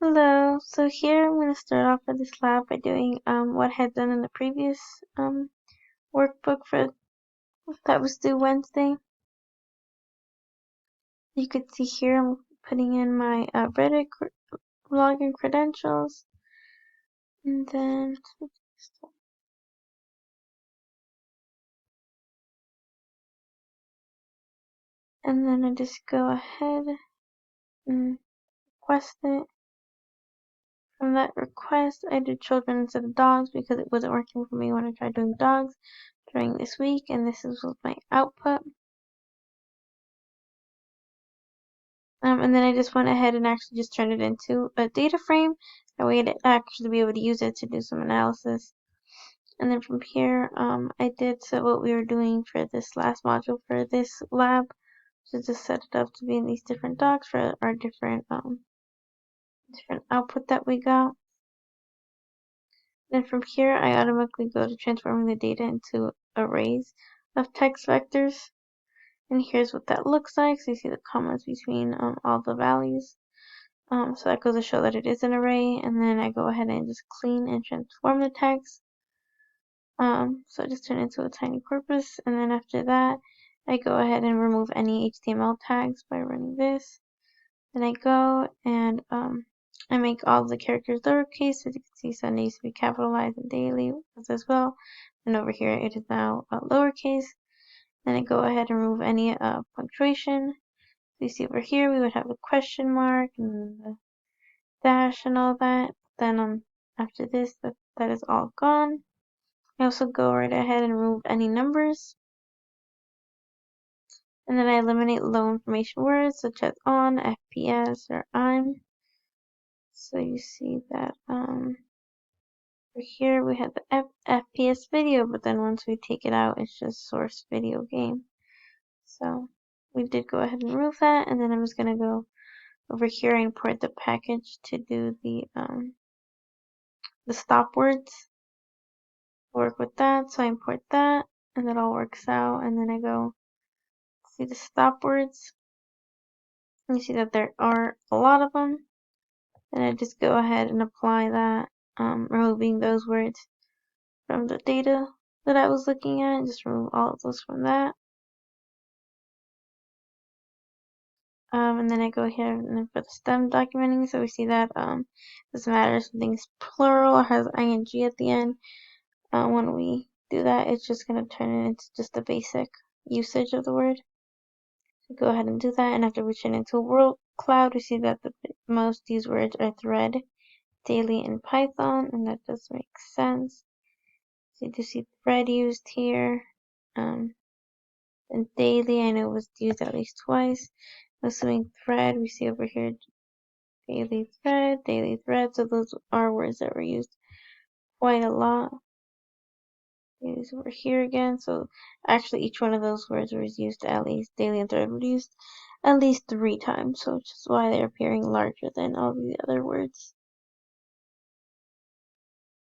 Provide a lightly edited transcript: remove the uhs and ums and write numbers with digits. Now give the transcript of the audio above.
Hello. So here I'm going to start off with this lab by doing what I had done in the previous workbook for that was due Wednesday. You could see here I'm putting in my Reddit login credentials, and then I just go ahead and request it. From that request, I did children instead of dogs because it wasn't working for me when I tried doing dogs during this week, and this is my output. And then I just went ahead and actually just turned it into a data frame. That way I'd actually be able to use it to do some analysis. And then from here, I did set what we were doing for this last module for this lab. So just set it up to be in these different docs for our different output that we got. Then from here, I automatically go to transforming the data into arrays of text vectors. And here's what that looks like. So you see the commas between all the values. So that goes to show that it is an array, and then I go ahead and just clean and transform the text. So I just turn it into a tiny corpus, and then after that, I go ahead and remove any HTML tags by running this. Then I go and I make all the characters lowercase. As you can see, Sunday used to be capitalized and daily as well. And over here, it is now lowercase. Then I go ahead and remove any punctuation. So you see over here, we would have a question mark and the dash and all that. Then after this, that is all gone. I also go right ahead and remove any numbers. And then I eliminate low information words such as on, FPS, or I'm. So you see that over here we have the FPS video, but then once we take it out, it's just source video game. So we did go ahead and remove that, and then I'm just gonna go over here and import the package to do the stop words. Work with that, so I import that, and that all works out, and then I go see the stop words. You see that there are a lot of them, and I just go ahead and apply that, removing those words from the data that I was looking at. Just remove all of those from that. And then I go here and then for the stem documenting, so we see that doesn't matter if something's plural or has ing at the end. When we do that, it's just gonna turn it into just a basic usage of the word. So go ahead and do that, and after we turn into a word cloud, we see that the most used words are thread, daily, and Python, and that does make sense. So you do see thread used here, and daily I know was used at least twice. Assuming thread, we see over here daily thread, so those are words that were used quite a lot. Is over here again, so actually each one of those words was used at least, daily and thread were used at least 3 times, so which is why they're appearing larger than all the other words.